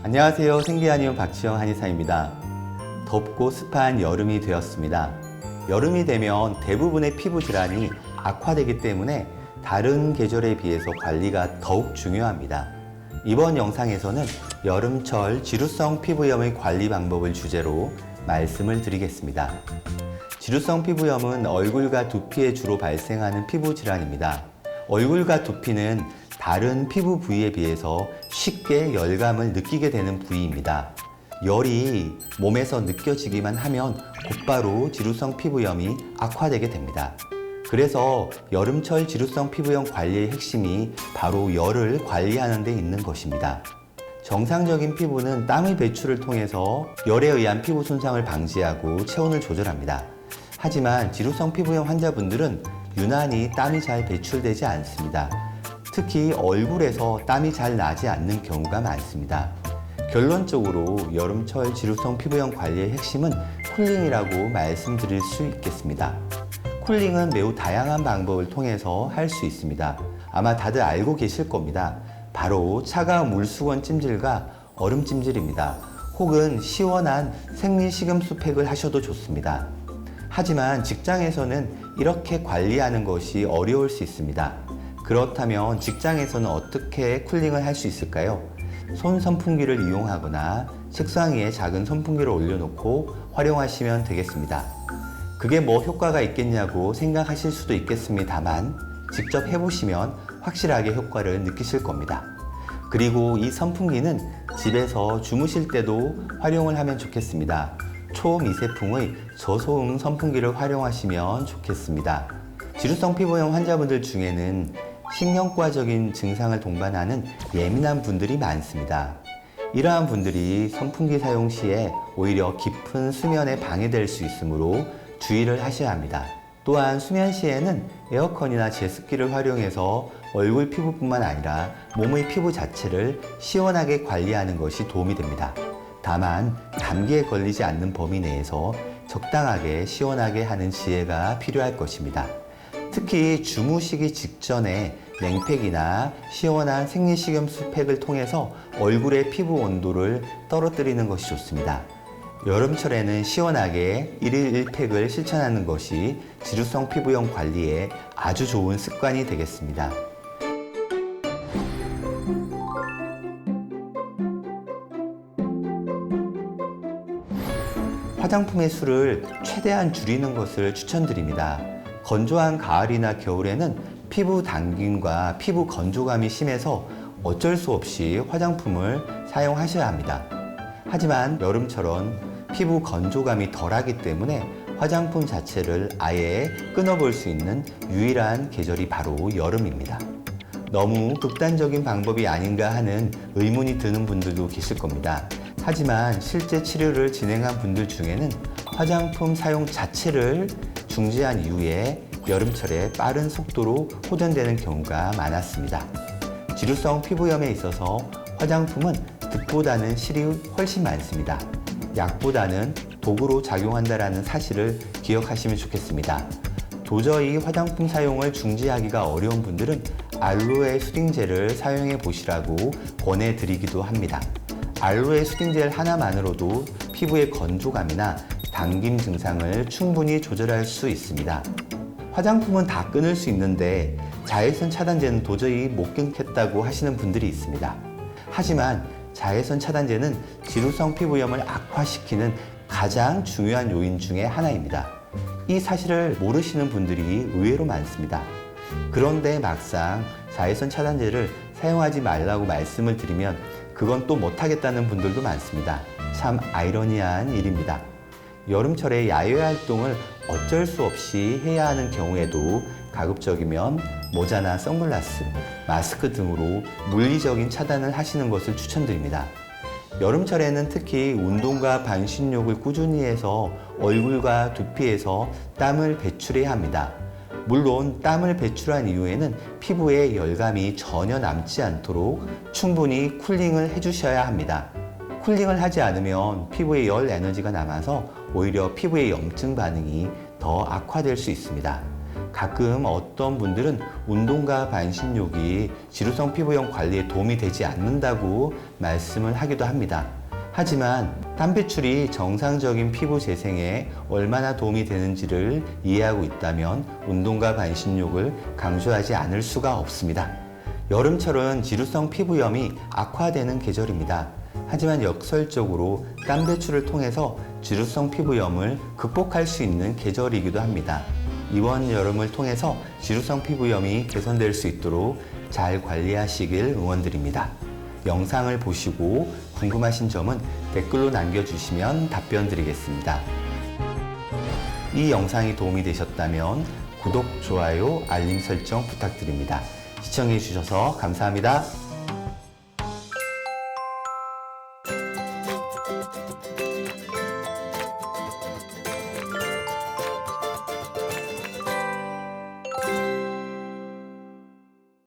안녕하세요. 생기한의원 박지영 한의사입니다. 덥고 습한 여름이 되었습니다. 여름이 되면 대부분의 피부 질환이 악화되기 때문에 다른 계절에 비해서 관리가 더욱 중요합니다. 이번 영상에서는 여름철 지루성 피부염의 관리 방법을 주제로 말씀을 드리겠습니다. 지루성 피부염은 얼굴과 두피에 주로 발생하는 피부 질환입니다. 얼굴과 두피는 다른 피부 부위에 비해서 쉽게 열감을 느끼게 되는 부위입니다. 열이 몸에서 느껴지기만 하면 곧바로 지루성 피부염이 악화되게 됩니다. 그래서 여름철 지루성 피부염 관리의 핵심이 바로 열을 관리하는 데 있는 것입니다. 정상적인 피부는 땀의 배출을 통해서 열에 의한 피부 손상을 방지하고 체온을 조절합니다. 하지만 지루성 피부염 환자분들은 유난히 땀이 잘 배출되지 않습니다. 특히 얼굴에서 땀이 잘 나지 않는 경우가 많습니다. 결론적으로 여름철 지루성 피부염 관리의 핵심은 쿨링이라고 말씀드릴 수 있겠습니다. 쿨링은 매우 다양한 방법을 통해서 할 수 있습니다. 아마 다들 알고 계실 겁니다. 바로 차가운 물수건 찜질과 얼음 찜질입니다. 혹은 시원한 생리식염수 팩을 하셔도 좋습니다. 하지만 직장에서는 이렇게 관리하는 것이 어려울 수 있습니다. 그렇다면 직장에서는 어떻게 쿨링을 할 수 있을까요? 손 선풍기를 이용하거나 책상 위에 작은 선풍기를 올려놓고 활용하시면 되겠습니다. 그게 뭐 효과가 있겠냐고 생각하실 수도 있겠습니다만 직접 해보시면 확실하게 효과를 느끼실 겁니다. 그리고 이 선풍기는 집에서 주무실 때도 활용을 하면 좋겠습니다. 초미세풍의 저소음 선풍기를 활용하시면 좋겠습니다. 지루성 피부염 환자분들 중에는 신경과적인 증상을 동반하는 예민한 분들이 많습니다. 이러한 분들이 선풍기 사용 시에 오히려 깊은 수면에 방해될 수 있으므로 주의를 하셔야 합니다. 또한 수면 시에는 에어컨이나 제습기를 활용해서 얼굴 피부뿐만 아니라 몸의 피부 자체를 시원하게 관리하는 것이 도움이 됩니다. 다만 감기에 걸리지 않는 범위 내에서 적당하게 시원하게 하는 지혜가 필요할 것입니다. 특히 주무시기 직전에 냉팩이나 시원한 생리식염수 팩을 통해서 얼굴의 피부 온도를 떨어뜨리는 것이 좋습니다. 여름철에는 시원하게 1일 1팩을 실천하는 것이 지루성 피부염 관리에 아주 좋은 습관이 되겠습니다. 화장품의 수를 최대한 줄이는 것을 추천드립니다. 건조한 가을이나 겨울에는 피부 당김과 피부 건조감이 심해서 어쩔 수 없이 화장품을 사용하셔야 합니다. 하지만 여름처럼 피부 건조감이 덜하기 때문에 화장품 자체를 아예 끊어볼 수 있는 유일한 계절이 바로 여름입니다. 너무 극단적인 방법이 아닌가 하는 의문이 드는 분들도 계실 겁니다. 하지만 실제 치료를 진행한 분들 중에는 화장품 사용 자체를 중지한 이후에 여름철에 빠른 속도로 호전되는 경우가 많았습니다. 지루성 피부염에 있어서 화장품은 득보다는 실이 훨씬 많습니다. 약보다는 독으로 작용한다는 사실을 기억하시면 좋겠습니다. 도저히 화장품 사용을 중지하기가 어려운 분들은 알로에 수딩젤을 사용해 보시라고 권해드리기도 합니다. 알로에 수딩젤 하나만으로도 피부의 건조감이나 당김 증상을 충분히 조절할 수 있습니다. 화장품은 다 끊을 수 있는데 자외선 차단제는 도저히 못 끊겠다고 하시는 분들이 있습니다. 하지만 자외선 차단제는 지루성 피부염을 악화시키는 가장 중요한 요인 중에 하나입니다. 이 사실을 모르시는 분들이 의외로 많습니다. 그런데 막상 자외선 차단제를 사용하지 말라고 말씀을 드리면 그건 또 못하겠다는 분들도 많습니다. 참 아이러니한 일입니다. 여름철에 야외 활동을 어쩔 수 없이 해야 하는 경우에도 가급적이면 모자나 선글라스, 마스크 등으로 물리적인 차단을 하시는 것을 추천드립니다. 여름철에는 특히 운동과 반신욕을 꾸준히 해서 얼굴과 두피에서 땀을 배출해야 합니다. 물론 땀을 배출한 이후에는 피부에 열감이 전혀 남지 않도록 충분히 쿨링을 해주셔야 합니다. 쿨링을 하지 않으면 피부에 열 에너지가 남아서 오히려 피부의 염증 반응이 더 악화될 수 있습니다. 가끔 어떤 분들은 운동과 반신욕이 지루성 피부염 관리에 도움이 되지 않는다고 말씀을 하기도 합니다. 하지만 땀배출이 정상적인 피부 재생에 얼마나 도움이 되는지를 이해하고 있다면 운동과 반신욕을 강조하지 않을 수가 없습니다. 여름철은 지루성 피부염이 악화되는 계절입니다. 하지만 역설적으로 땀 배출을 통해서 지루성 피부염을 극복할 수 있는 계절이기도 합니다. 이번 여름을 통해서 지루성 피부염이 개선될 수 있도록 잘 관리하시길 응원드립니다. 영상을 보시고 궁금하신 점은 댓글로 남겨주시면 답변 드리겠습니다. 이 영상이 도움이 되셨다면 구독, 좋아요, 알림 설정 부탁드립니다. 시청해 주셔서 감사합니다.